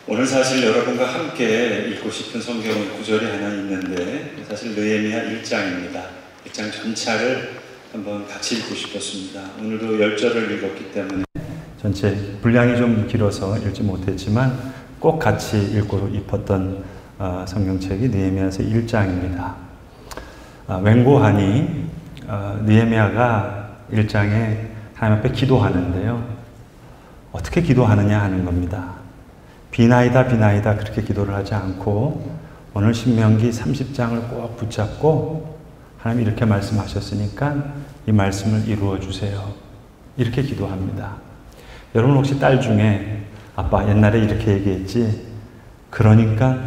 오늘 사실 여러분과 함께 읽고 싶은 성경 구절이 하나 있는데 사실 느헤미야 1장입니다. 1장 전체를 한번 같이 읽고 싶었습니다. 오늘도 10절을 읽었기 때문에 전체 분량이 좀 길어서 읽지 못했지만 꼭 같이 읽고 싶었던 성경책이 느헤미야서 1장입니다. 웬고하니 느헤미야가 1장에 하나님 앞에 기도하는데요. 어떻게 기도하느냐 하는 겁니다. 비나이다 비나이다 그렇게 기도를 하지 않고 오늘 신명기 30장을 꼭 붙잡고 하나님 이렇게 말씀하셨으니까 이 말씀을 이루어 주세요. 이렇게 기도합니다. 여러분 혹시 딸 중에 아빠 옛날에 이렇게 얘기했지? 그러니까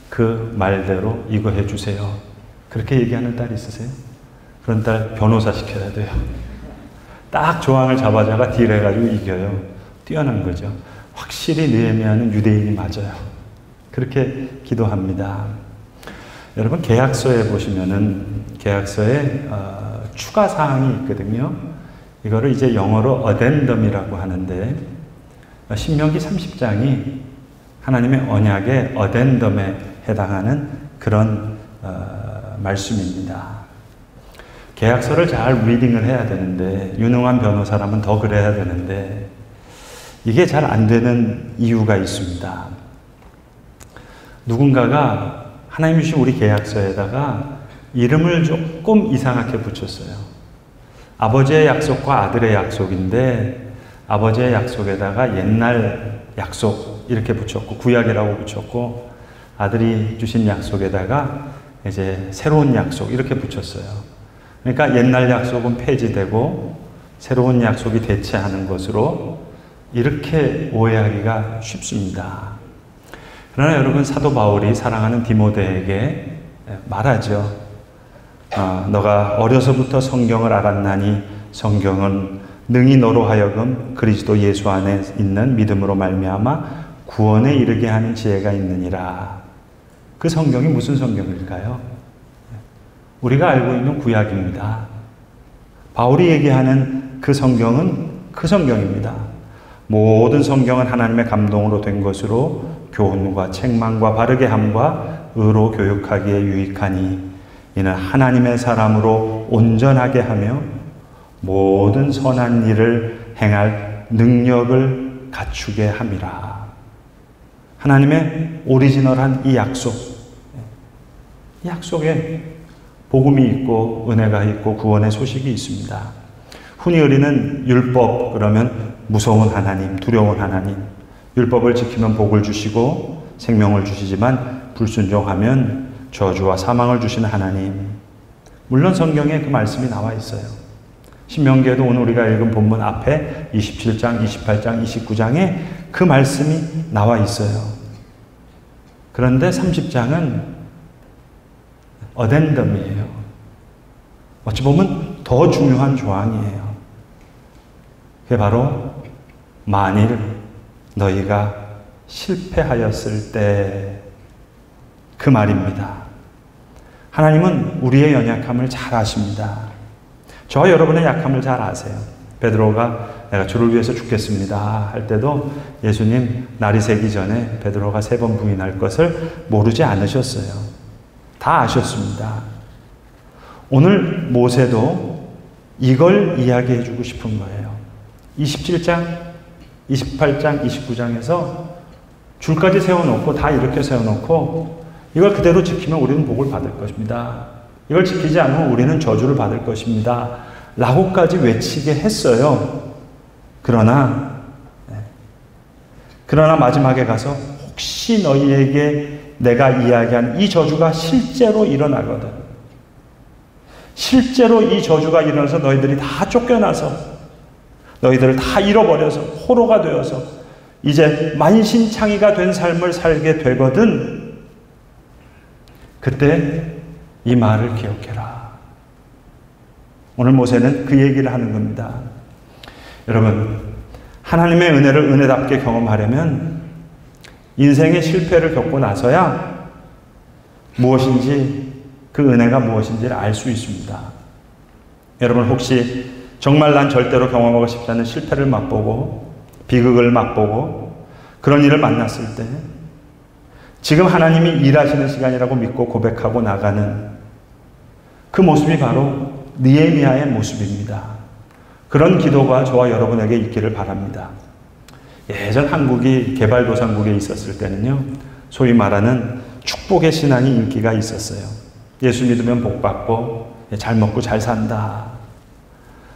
그 말대로 이거 해주세요. 그렇게 얘기하는 딸 있으세요? 그런 딸 변호사 시켜야 돼요. 딱 조항을 잡아다가 딜해가지고 이겨요. 뛰어난 거죠. 확실히 느헤미야는 유대인이 맞아요. 그렇게 기도합니다. 여러분 계약서에 보시면은 계약서에 추가 사항이 있거든요. 이거를 이제 영어로 어덴덤이라고 하는데 신명기 30장이 하나님의 언약의 어덴덤에 해당하는 그런 말씀입니다. 계약서를 잘 리딩을 해야 되는데 유능한 변호사라면 더 그래야 되는데 이게 잘 안 되는 이유가 있습니다. 누군가가 하나님 주신 우리 계약서에다가 이름을 조금 이상하게 붙였어요. 아버지의 약속과 아들의 약속인데 아버지의 약속에다가 옛날 약속 이렇게 붙였고 구약이라고 붙였고 아들이 주신 약속에다가 이제 새로운 약속 이렇게 붙였어요. 그러니까 옛날 약속은 폐지되고 새로운 약속이 대체하는 것으로 이렇게 오해하기가 쉽습니다. 그러나 여러분 사도 바울이 사랑하는 디모데에게 말하죠. 너가 어려서부터 성경을 알았나니 성경은 능히 너로 하여금 그리스도 예수 안에 있는 믿음으로 말미암아 구원에 이르게 하는 지혜가 있느니라. 그 성경이 무슨 성경일까요? 우리가 알고 있는 구약입니다. 바울이 얘기하는 그 성경은 그 성경입니다. 모든 성경은 하나님의 감동으로 된 것으로 교훈과 책망과 바르게 함과 의로 교육하기에 유익하니 이는 하나님의 사람으로 온전하게 하며 모든 선한 일을 행할 능력을 갖추게 함이라. 하나님의 오리지널한 이 약속, 이 약속에 복음이 있고 은혜가 있고 구원의 소식이 있습니다. 흔히 우리는 율법 그러면 무서운 하나님, 두려운 하나님, 율법을 지키면 복을 주시고 생명을 주시지만 불순종하면 저주와 사망을 주시는 하나님. 물론 성경에 그 말씀이 나와 있어요. 신명기에도 오늘 우리가 읽은 본문 앞에 27장, 28장, 29장에 그 말씀이 나와 있어요. 그런데 30장은 어덴덤이에요. 어찌 보면 더 중요한 조항이에요. 그게 바로 만일 너희가 실패하였을 때 그 말입니다. 하나님은 우리의 연약함을 잘 아십니다. 저와 여러분의 약함을 잘 아세요. 베드로가 내가 주를 위해서 죽겠습니다 할 때도 예수님 날이 새기 전에 베드로가 3번 부인할 것을 모르지 않으셨어요. 다 아셨습니다. 오늘 모세도 이걸 이야기해 주고 싶은 거예요. 27장, 28장, 29장에서 줄까지 세워놓고 다 이렇게 세워놓고 이걸 그대로 지키면 우리는 복을 받을 것입니다. 이걸 지키지 않으면 우리는 저주를 받을 것입니다. 라고까지 외치게 했어요. 그러나 마지막에 가서 혹시 너희에게 내가 이야기한 이 저주가 실제로 일어나거든. 실제로 이 저주가 일어나서 너희들이 다 쫓겨나서 너희들을 다 잃어버려서 포로가 되어서 이제 만신창이가 된 삶을 살게 되거든. 그때 이 말을 기억해라. 오늘 모세는 그 얘기를 하는 겁니다. 여러분, 하나님의 은혜를 은혜답게 경험하려면 인생의 실패를 겪고 나서야 무엇인지 그 은혜가 무엇인지를 알 수 있습니다. 여러분 혹시 정말 난 절대로 경험하고 싶지 않은 실패를 맛보고 비극을 맛보고 그런 일을 만났을 때 지금 하나님이 일하시는 시간이라고 믿고 고백하고 나가는 그 모습이 바로 느헤미야의 모습입니다. 그런 기도가 저와 여러분에게 있기를 바랍니다. 예전 한국이 개발도상국에 있었을 때는요, 소위 말하는 축복의 신앙이 인기가 있었어요. 예수 믿으면 복 받고 잘 먹고 잘 산다.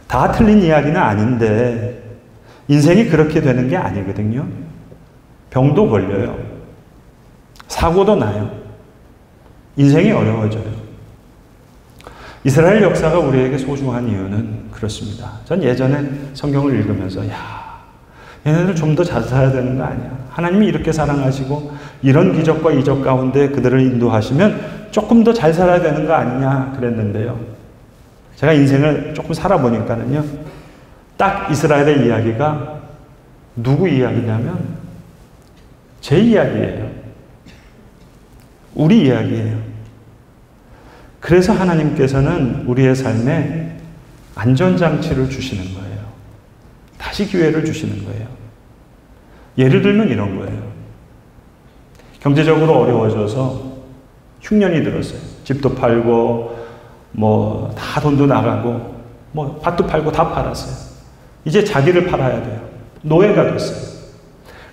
다 틀린 이야기는 아닌데 인생이 그렇게 되는 게 아니거든요. 병도 걸려요. 사고도 나요. 인생이 어려워져요. 이스라엘 역사가 우리에게 소중한 이유는 그렇습니다. 전 예전에 성경을 읽으면서 얘네들 좀 더 잘 살아야 되는 거 아니야. 하나님이 이렇게 사랑하시고 이런 기적과 이적 가운데 그들을 인도하시면 조금 더 잘 살아야 되는 거 아니냐 그랬는데요. 제가 인생을 조금 살아보니까는요, 딱 이스라엘의 이야기가 누구 이야기냐면 제 이야기예요. 우리 이야기예요. 그래서 하나님께서는 우리의 삶에 안전장치를 주시는 거예요. 다시 기회를 주시는 거예요. 예를 들면 이런 거예요. 경제적으로 어려워져서 흉년이 들었어요. 집도 팔고 다 돈도 나가고 밭도 팔고 다 팔았어요. 이제 자기를 팔아야 돼요. 노예가 됐어요.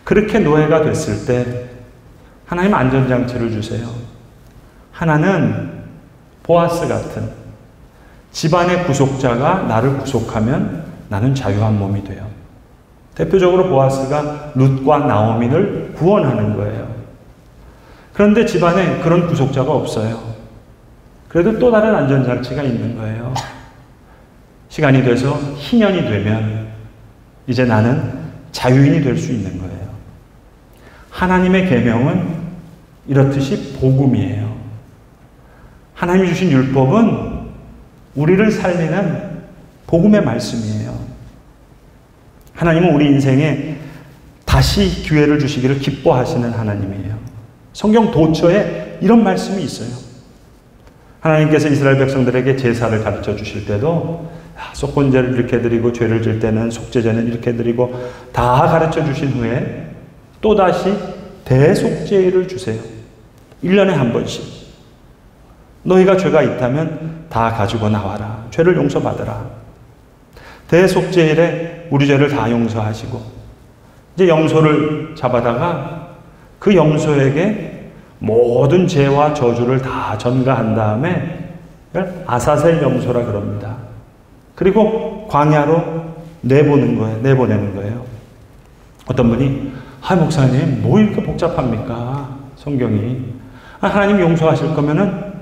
그렇게 노예가 됐을 때 하나님 안전장치를 주세요. 하나는 보아스 같은 집안의 구속자가 나를 구속하면 나는 자유한 몸이 돼요. 대표적으로 보아스가 룻과 나오미를 구원하는 거예요. 그런데 집안에 그런 구속자가 없어요. 그래도 또 다른 안전장치가 있는 거예요. 시간이 돼서 희년이 되면 이제 나는 자유인이 될 수 있는 거예요. 하나님의 계명은 이렇듯이 복음이에요. 하나님이 주신 율법은 우리를 살리는 복음의 말씀이에요. 하나님은 우리 인생에 다시 기회를 주시기를 기뻐하시는 하나님이에요. 성경 도처에 이런 말씀이 있어요. 하나님께서 이스라엘 백성들에게 제사를 가르쳐 주실 때도 속건제를 이렇게 드리고 죄를 질 때는 속죄제는 이렇게 드리고 다 가르쳐 주신 후에 또다시 대속죄를 주세요. 1년에 한 번씩. 너희가 죄가 있다면 다 가지고 나와라. 죄를 용서받으라. 대속죄일에 우리 죄를 다 용서하시고 이제 염소를 잡아다가 그 염소에게 모든 죄와 저주를 다 전가한 다음에 아사셀 염소라 그럽니다. 그리고 광야로 내보내는 거예요. 어떤 분이 목사님 뭐 이렇게 복잡합니까? 성경이. 하나님 용서하실 거면은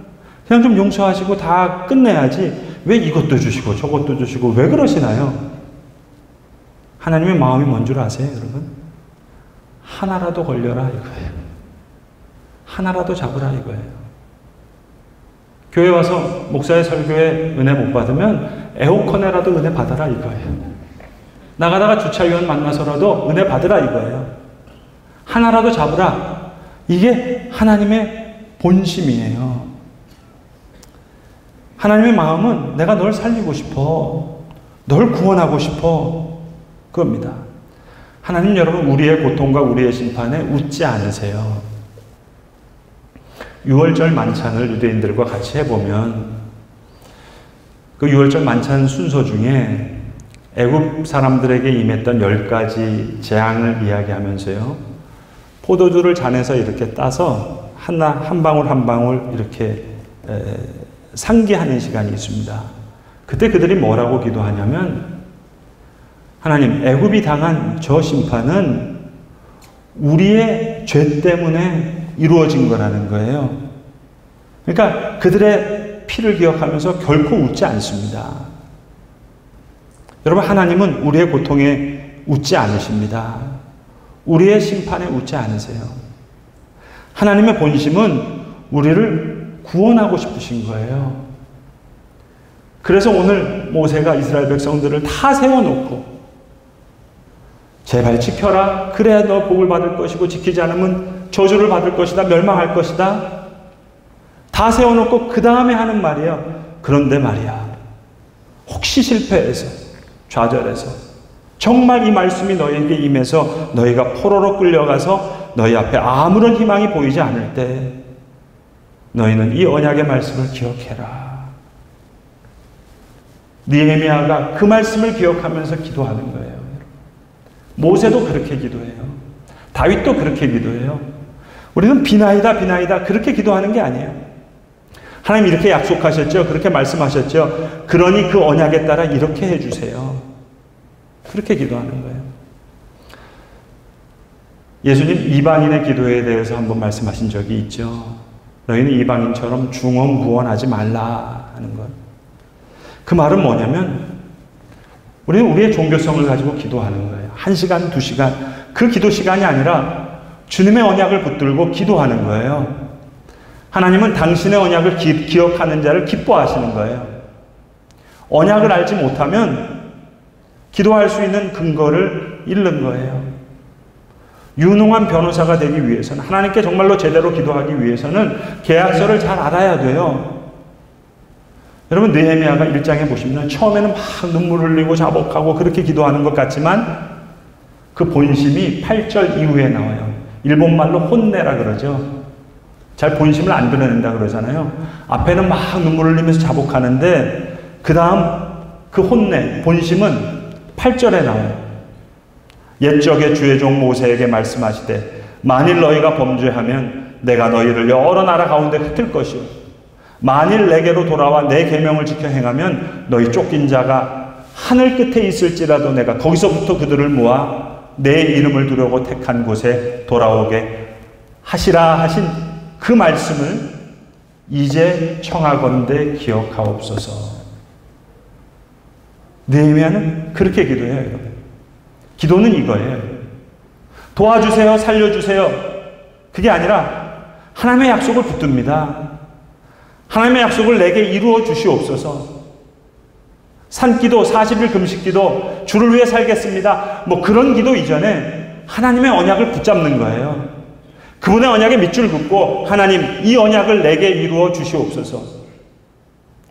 그냥 좀 용서하시고 다 끝내야지 왜 이것도 주시고 저것도 주시고 왜 그러시나요? 하나님의 마음이 뭔 줄 아세요, 여러분? 하나라도 걸려라 이거예요. 하나라도 잡으라 이거예요. 교회 와서 목사의 설교에 은혜 못 받으면 에어컨에라도 은혜 받아라 이거예요. 나가다가 주차위원 만나서라도 은혜 받으라 이거예요. 하나라도 잡으라. 이게 하나님의 본심이에요. 하나님의 마음은 내가 널 살리고 싶어. 널 구원하고 싶어. 그겁니다. 하나님 여러분 우리의 고통과 우리의 심판에 웃지 않으세요. 6월절 만찬을 유대인들과 같이 해보면 그 6월절 만찬 순서 중에 애굽 사람들에게 임했던 10가지 재앙을 이야기하면서요. 포도주를 잔에서 이렇게 따서 한 방울 한 방울 이렇게 상기하는 시간이 있습니다. 그때 그들이 뭐라고 기도하냐면 하나님, 애굽이 당한 저 심판은 우리의 죄 때문에 이루어진 거라는 거예요. 그러니까 그들의 피를 기억하면서 결코 웃지 않습니다. 여러분, 하나님은 우리의 고통에 웃지 않으십니다. 우리의 심판에 웃지 않으세요. 하나님의 본심은 우리를 구원하고 싶으신 거예요. 그래서 오늘 모세가 이스라엘 백성들을 다 세워놓고 제발 지켜라. 그래야 너 복을 받을 것이고 지키지 않으면 저주를 받을 것이다. 멸망할 것이다. 다 세워놓고 그 다음에 하는 말이에요. 그런데 말이야. 혹시 실패해서 좌절해서 정말 이 말씀이 너희에게 임해서 너희가 포로로 끌려가서 너희 앞에 아무런 희망이 보이지 않을 때 너희는 이 언약의 말씀을 기억해라. 느헤미야가 그 말씀을 기억하면서 기도하는 거예요. 모세도 그렇게 기도해요. 다윗도 그렇게 기도해요. 우리는 비나이다 비나이다 그렇게 기도하는 게 아니에요. 하나님 이렇게 약속하셨죠. 그렇게 말씀하셨죠. 그러니 그 언약에 따라 이렇게 해주세요. 그렇게 기도하는 거예요. 예수님 이방인의 기도에 대해서 한번 말씀하신 적이 있죠. 너희는 이방인처럼 중언부언하지 말라 하는 것. 그 말은 뭐냐면 우리는 우리의 종교성을 가지고 기도하는 거예요. 1시간, 2시간. 그 기도 시간이 아니라 주님의 언약을 붙들고 기도하는 거예요. 하나님은 당신의 언약을 기억하는 자를 기뻐하시는 거예요. 언약을 알지 못하면 기도할 수 있는 근거를 잃는 거예요. 유능한 변호사가 되기 위해서는, 하나님께 정말로 제대로 기도하기 위해서는 계약서를 잘 알아야 돼요. 여러분, 느헤미야가 1장에 보시면 처음에는 막 눈물 흘리고 자복하고 그렇게 기도하는 것 같지만 그 본심이 8절 이후에 나와요. 일본말로 혼내라 그러죠. 잘 본심을 안 드러낸다 그러잖아요. 앞에는 막 눈물 흘리면서 자복하는데 그 다음 그 혼내, 본심은 8절에 나와요. 옛적에 주의 종 모세에게 말씀하시되 만일 너희가 범죄하면 내가 너희를 여러 나라 가운데 흩을 것이요 만일 내게로 돌아와 내 계명을 지켜 행하면 너희 쫓긴 자가 하늘 끝에 있을지라도 내가 거기서부터 그들을 모아 내 이름을 두려고 택한 곳에 돌아오게 하시라 하신 그 말씀을 이제 청하건대 기억하옵소서. 느헤미야는 그렇게 기도해요, 여러분. 기도는 이거예요. 도와주세요, 살려주세요. 그게 아니라 하나님의 약속을 붙듭니다. 하나님의 약속을 내게 이루어 주시옵소서. 산기도, 40일 금식기도, 주를 위해 살겠습니다. 뭐 그런 기도 이전에 하나님의 언약을 붙잡는 거예요. 그분의 언약에 밑줄 긋고 하나님 이 언약을 내게 이루어 주시옵소서.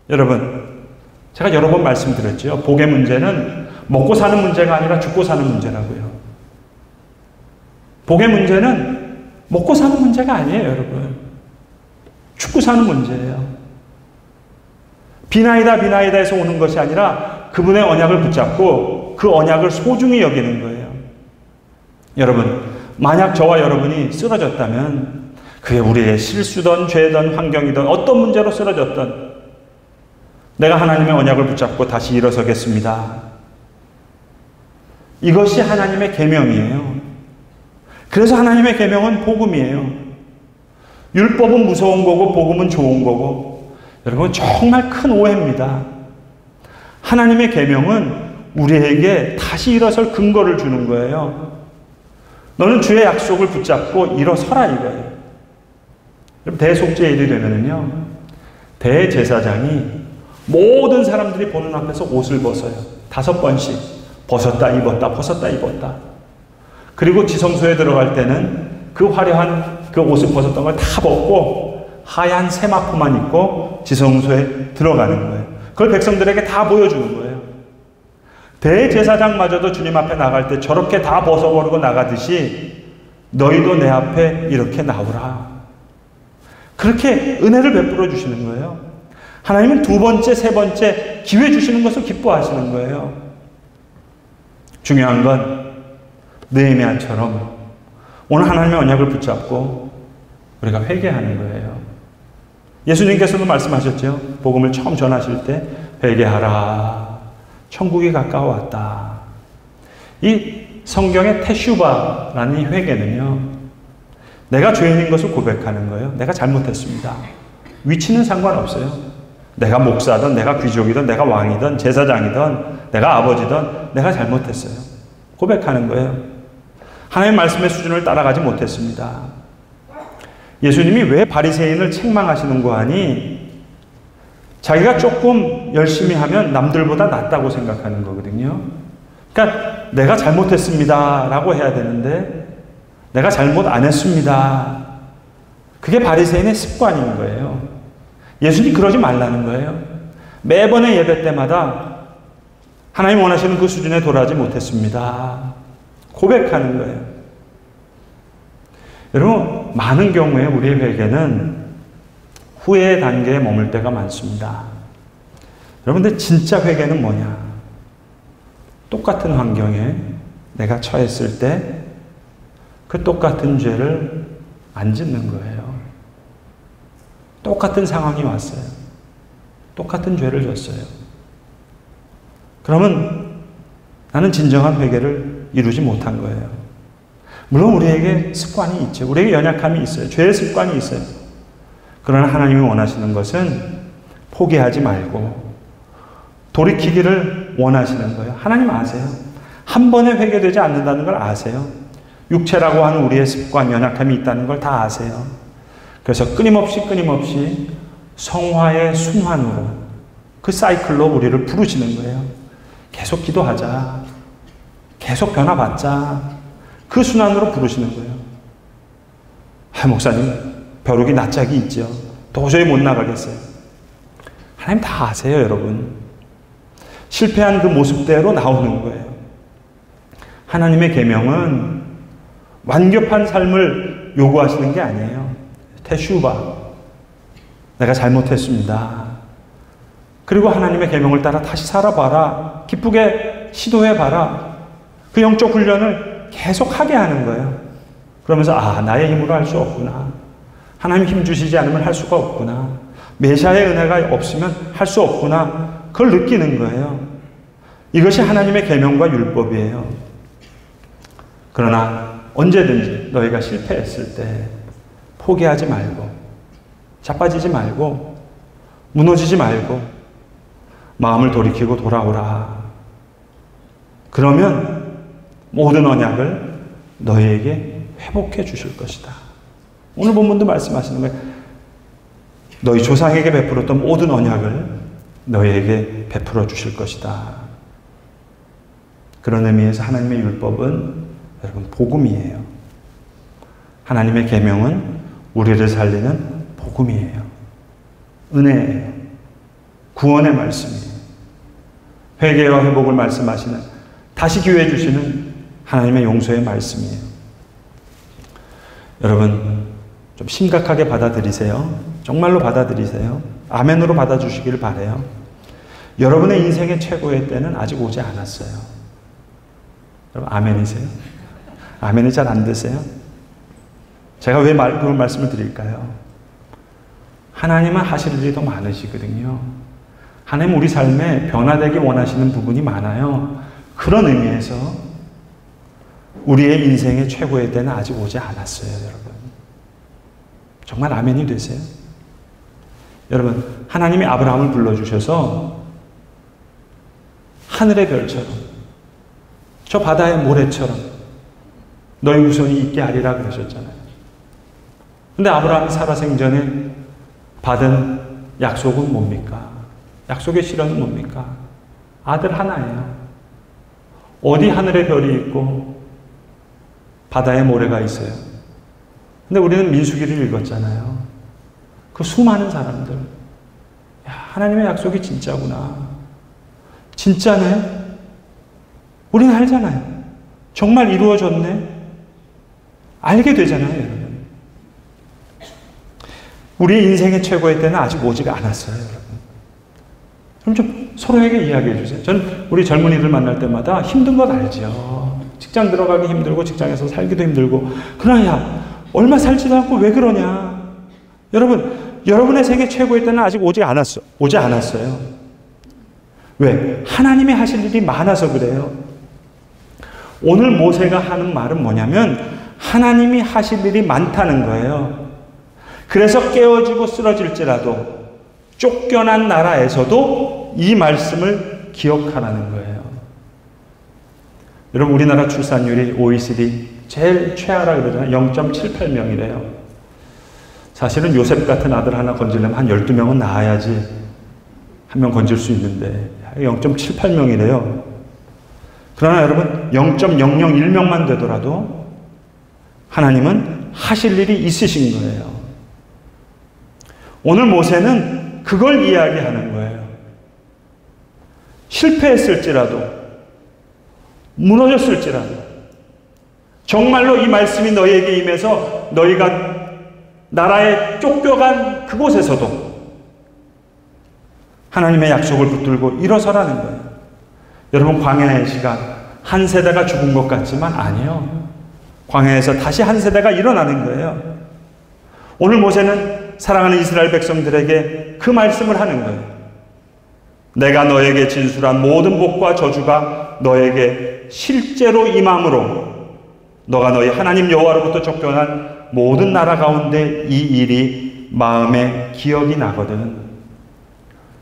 여러분, 제가 여러 번 말씀드렸죠. 복의 문제는 먹고 사는 문제가 아니라 죽고 사는 문제라고요. 복의 문제는 먹고 사는 문제가 아니에요, 여러분. 죽고 사는 문제예요. 비나이다 비나이다에서 오는 것이 아니라 그분의 언약을 붙잡고 그 언약을 소중히 여기는 거예요. 여러분, 만약 저와 여러분이 쓰러졌다면 그게 우리의 실수든 죄든 환경이든 어떤 문제로 쓰러졌든 내가 하나님의 언약을 붙잡고 다시 일어서겠습니다. 이것이 하나님의 계명이에요. 그래서 하나님의 계명은 복음이에요. 율법은 무서운 거고 복음은 좋은 거고, 여러분 정말 큰 오해입니다. 하나님의 계명은 우리에게 다시 일어설 근거를 주는 거예요. 너는 주의 약속을 붙잡고 일어서라 이거예요. 대속죄일이 되면은요, 대제사장이 모든 사람들이 보는 앞에서 옷을 벗어요. 5번씩 벗었다 입었다 벗었다 입었다. 그리고 지성소에 들어갈 때는 그 화려한 그 옷을 벗었던 걸 다 벗고 하얀 세마포만 입고 지성소에 들어가는 거예요. 그걸 백성들에게 다 보여주는 거예요. 대제사장마저도 주님 앞에 나갈 때 저렇게 다 벗어버리고 나가듯이 너희도 내 앞에 이렇게 나오라. 그렇게 은혜를 베풀어 주시는 거예요. 하나님은 2번째, 3번째 기회 주시는 것을 기뻐하시는 거예요. 중요한 건 느헤미야처럼 오늘 하나님의 언약을 붙잡고 우리가 회개하는 거예요. 예수님께서도 말씀하셨죠. 복음을 처음 전하실 때 회개하라. 천국이 가까워왔다. 이 성경의 테슈바라는 이 회개는요, 내가 죄인인 것을 고백하는 거예요. 내가 잘못했습니다. 위치는 상관없어요. 내가 목사든 내가 귀족이든 내가 왕이든 제사장이든 내가 아버지든 내가 잘못했어요. 고백하는 거예요. 하나님의 말씀의 수준을 따라가지 못했습니다. 예수님이 왜 바리새인을 책망하시는고 하니 자기가 조금 열심히 하면 남들보다 낫다고 생각하는 거거든요. 그러니까 내가 잘못했습니다 라고 해야 되는데 내가 잘못 안 했습니다. 그게 바리새인의 습관인 거예요. 예수님이 그러지 말라는 거예요. 매번의 예배 때마다 하나님 원하시는 그 수준에 도달하지 못했습니다. 고백하는 거예요. 여러분, 많은 경우에 우리의 회개는 후회의 단계에 머물 때가 많습니다. 여러분들 진짜 회개는 뭐냐? 똑같은 환경에 내가 처했을 때 그 똑같은 죄를 안 짓는 거예요. 똑같은 상황이 왔어요. 똑같은 죄를 졌어요. 그러면 나는 진정한 회개를 이루지 못한 거예요. 물론 우리에게 습관이 있죠. 우리에게 연약함이 있어요. 죄의 습관이 있어요. 그러나 하나님이 원하시는 것은 포기하지 말고 돌이키기를 원하시는 거예요. 하나님 아세요. 한 번에 회개되지 않는다는 걸 아세요. 육체라고 하는 우리의 습관, 연약함이 있다는 걸 다 아세요. 그래서 끊임없이 성화의 순환으로 그 사이클로 우리를 부르시는 거예요. 계속 기도하자. 계속 변화받자. 그 순환으로 부르시는 거예요. 목사님, 벼룩이 낯짝이 있죠. 도저히 못 나가겠어요. 하나님 다 아세요, 여러분. 실패한 그 모습대로 나오는 거예요. 하나님의 계명은 완벽한 삶을 요구하시는 게 아니에요. 테슈바, 내가 잘못했습니다. 그리고 하나님의 계명을 따라 다시 살아봐라. 기쁘게 시도해봐라. 그 영적 훈련을 계속 하게 하는 거예요. 그러면서 나의 힘으로 할 수 없구나. 하나님 힘 주시지 않으면 할 수가 없구나. 메시아의 은혜가 없으면 할 수 없구나. 그걸 느끼는 거예요. 이것이 하나님의 계명과 율법이에요. 그러나 언제든지 너희가 실패했을 때 포기하지 말고, 자빠지지 말고, 무너지지 말고 마음을 돌이키고 돌아오라. 그러면 모든 언약을 너희에게 회복해 주실 것이다. 오늘 본문도 말씀하시는 거예요. 너희 조상에게 베풀었던 모든 언약을 너희에게 베풀어 주실 것이다. 그런 의미에서 하나님의 율법은 여러분 복음이에요. 하나님의 계명은 우리를 살리는 복음이에요. 은혜예요. 구원의 말씀이에요. 회개와 회복을 말씀하시는, 다시 기회 주시는 하나님의 용서의 말씀이에요. 여러분 좀 심각하게 받아들이세요. 정말로 받아들이세요. 아멘으로 받아주시기를 바라요. 여러분의 인생의 최고의 때는 아직 오지 않았어요. 여러분 아멘이세요? 아멘이 잘 안 되세요? 제가 왜 그런 말씀을 드릴까요? 하나님은 하실 일이 더 많으시거든요. 하나님 우리 삶에 변화되기 원하시는 부분이 많아요. 그런 의미에서 우리의 인생의 최고의 때는 아직 오지 않았어요, 여러분. 정말 아멘이 되세요? 여러분, 하나님이 아브라함을 불러주셔서 하늘의 별처럼, 저 바다의 모래처럼 너희 후손이 있게 하리라 그러셨잖아요. 근데 아브라함이 살아생전에 받은 약속은 뭡니까? 약속의 실현은 뭡니까? 아들 하나예요. 어디 하늘의 별이 있고 바다에 모래가 있어요. 근데 우리는 민수기를 읽었잖아요. 그 수많은 사람들. 하나님의 약속이 진짜구나. 진짜네. 우리는 알잖아요. 정말 이루어졌네. 알게 되잖아요, 여러분. 우리 인생의 최고의 때는 아직 오지 않았어요, 여러분. 그럼 좀 서로에게 이야기해 주세요. 저는 우리 젊은이들 만날 때마다 힘든 것 알죠. 직장 들어가기 힘들고 직장에서 살기도 힘들고. 그러나 야, 얼마 살지도 않고 왜 그러냐. 여러분, 여러분의 세계 최고의 때는 아직 오지 않았어요. 왜? 하나님이 하실 일이 많아서 그래요. 오늘 모세가 하는 말은 뭐냐면 하나님이 하실 일이 많다는 거예요. 그래서 깨어지고 쓰러질지라도 쫓겨난 나라에서도 이 말씀을 기억하라는 거예요. 여러분 우리나라 출산율이 OECD 제일 최하라 그러잖아요. 0.78명이래요. 사실은 요셉 같은 아들 하나 건지려면 한 12명은 낳아야지 한 명 건질 수 있는데 0.78명이래요. 그러나 여러분 0.001명만 되더라도 하나님은 하실 일이 있으신 거예요. 오늘 모세는 그걸 이야기하는 거예요. 실패했을지라도 무너졌을지라도 정말로 이 말씀이 너희에게 임해서 너희가 나라에 쫓겨간 그곳에서도 하나님의 약속을 붙들고 일어서라는 거예요. 여러분, 광야의 시간, 한 세대가 죽은 것 같지만 아니에요. 광야에서 다시 한 세대가 일어나는 거예요. 오늘 모세는 사랑하는 이스라엘 백성들에게 그 말씀을 하는 거예요. 내가 너에게 진술한 모든 복과 저주가 너에게 실제로 임함으로 너가 너희 하나님 여호와로부터 쫓겨난 모든 나라 가운데 이 일이 마음에 기억이 나거든.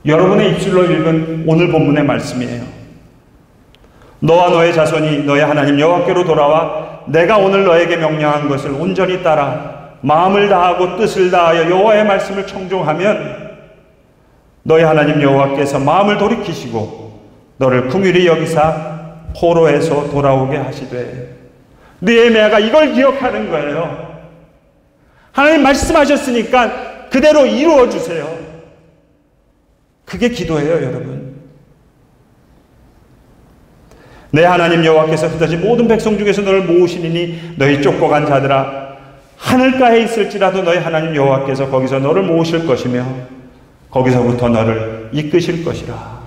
여러분의 입술로 읽은 오늘 본문의 말씀이에요. 너와 너의 자손이 너의 하나님 여호와께로 돌아와 내가 오늘 너에게 명령한 것을 온전히 따라 마음을 다하고 뜻을 다하여 여호와의 말씀을 청종하면 너희 하나님 여호와께서 마음을 돌이키시고 너를 긍휼히 여기사 포로에서 돌아오게 하시되. 느헤미야가 이걸 기억하는 거예요. 하나님 말씀하셨으니까 그대로 이루어 주세요. 그게 기도예요, 여러분. 내 하나님 여호와께서 그다지 모든 백성 중에서 너를 모으시리니 너희 쫓겨간 자들아, 하늘가에 있을지라도 너희 하나님 여호와께서 거기서 너를 모으실 것이며 거기서부터 너를 이끄실 것이라.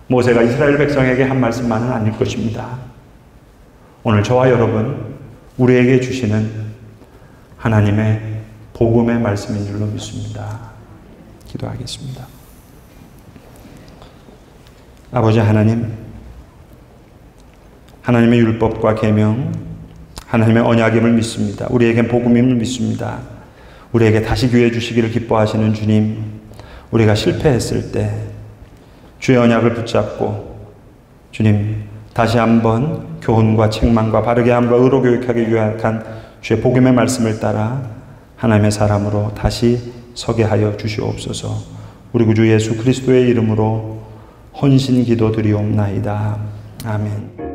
모세가 이스라엘 백성에게 한 말씀만은 아닐 것입니다. 오늘 저와 여러분, 우리에게 주시는 하나님의 복음의 말씀인 줄로 믿습니다. 기도하겠습니다. 아버지 하나님, 하나님의 율법과 계명, 하나님의 언약임을 믿습니다. 우리에겐 복음임을 믿습니다. 우리에게 다시 기회 주시기를 기뻐하시는 주님, 우리가 실패했을 때 주의 언약을 붙잡고 주님 다시 한번 교훈과 책망과 바르게 함과 의로 교육하기 유익한 주의 복음의 말씀을 따라 하나님의 사람으로 다시 서게 하여 주시옵소서. 우리 구주 예수 그리스도의 이름으로 헌신 기도 드리옵나이다. 아멘.